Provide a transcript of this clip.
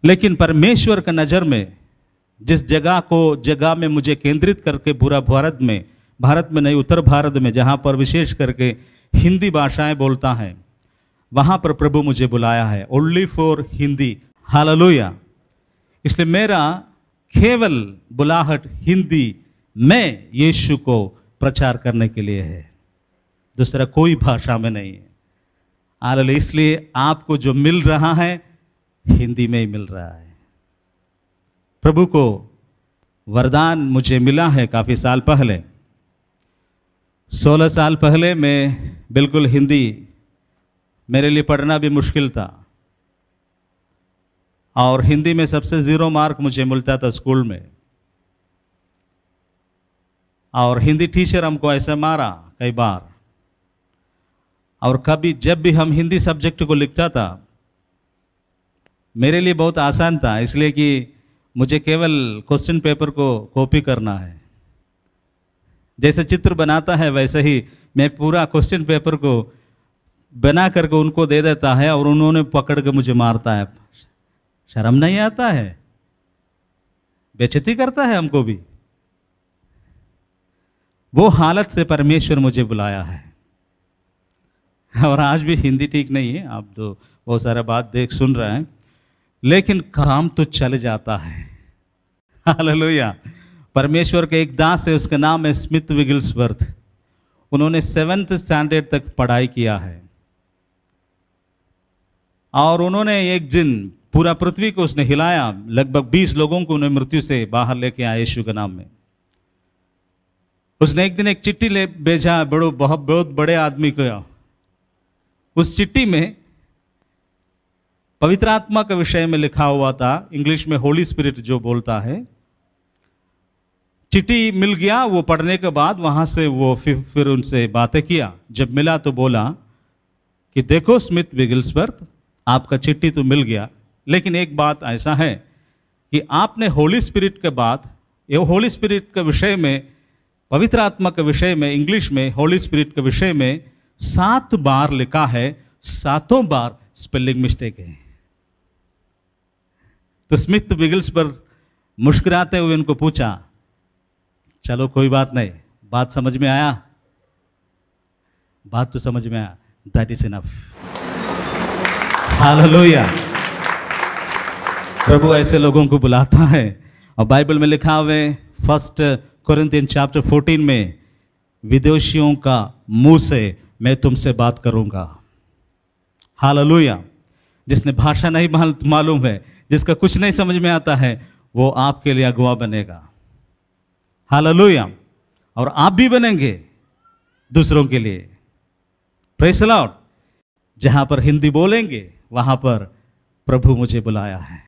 लेकिन परमेश्वर का नज़र में जिस जगह में मुझे केंद्रित करके पूरा भारत में नहीं, उत्तर भारत में, जहाँ पर विशेष करके हिंदी भाषाएं बोलता है, वहाँ पर प्रभु मुझे बुलाया है, ओनली फॉर हिंदी। हालेलुया। इसलिए मेरा केवल बुलाहट हिंदी में यीशु को प्रचार करने के लिए है, दूसरा कोई भाषा में नहीं है। हालेलुया। इसलिए आपको जो मिल रहा है हिंदी में ही मिल रहा है। प्रभु को वरदान मुझे मिला है काफ़ी साल पहले, 16 साल पहले मैं बिल्कुल हिंदी मेरे लिए पढ़ना भी मुश्किल था, और हिंदी में सबसे 0 मार्क मुझे मिलता था स्कूल में, और हिंदी टीचर हमको ऐसा मारा कई बार। और कभी जब भी हम हिंदी सब्जेक्ट को लिखता था, मेरे लिए बहुत आसान था, इसलिए कि मुझे केवल क्वेश्चन पेपर को कॉपी करना है। जैसे चित्र बनाता है वैसे ही मैं पूरा क्वेश्चन पेपर को बना करके उनको दे देता है, और उन्होंने पकड़ के मुझे मारता है। शर्म नहीं आता है? बेइज्जती करता है हमको भी। वो हालत से परमेश्वर मुझे बुलाया है। और आज भी हिंदी ठीक नहीं है, आप तो बहुत सारा बात सुन रहे हैं, लेकिन काम तो चल जाता है। हालेलुया। परमेश्वर के एक दास है, उसका नाम है स्मिथ विगिल्सवर्थ। उन्होंने 7th स्टैंडर्ड तक पढ़ाई किया है, और उन्होंने एक दिन पूरा पृथ्वी को उसने हिलाया। लगभग 20 लोगों को उन्हें मृत्यु से बाहर लेके आया यीशु के नाम में। उसने एक दिन एक चिट्ठी ले भेजा बहुत बड़े आदमी को। उस चिट्ठी में पवित्र आत्मा के विषय में लिखा हुआ था, इंग्लिश में होली स्पिरिट जो बोलता है। चिट्ठी मिल गया, वो पढ़ने के बाद वहां से वो फिर उनसे बातें किया। जब मिला तो बोला कि देखो स्मिथ विगिल्सवर्थ, आपका चिट्ठी तो मिल गया, लेकिन एक बात ऐसा है कि आपने होली स्पिरिट के बाद, ये होली स्पिरिट के विषय में, पवित्र आत्मा के विषय में, इंग्लिश में होली स्पिरिट के विषय में 7 बार लिखा है, 7 बार स्पेलिंग मिस्टेक है। तो स्मिथ विगिल्सवर्थ मुस्कुराते हुए उनको पूछा, चलो कोई बात नहीं, बात समझ में आया? बात तो समझ में आया, दैट इज इनफ। हालेलुया। प्रभु ऐसे लोगों को बुलाता है, और बाइबल में लिखा हुआ है 1 कोरिन्थियंस चैप्टर 14 में, विदेशियों का मुंह से मैं तुमसे बात करूंगा। हालेलुया। जिसने भाषा नहीं मालूम है, जिसका कुछ नहीं समझ में आता है, वो आपके लिए अगुवा बनेगा। हालेलुया। और आप भी बनेंगे दूसरों के लिए। Praise the Lord. जहां पर हिंदी बोलेंगे वहां पर प्रभु मुझे बुलाया है।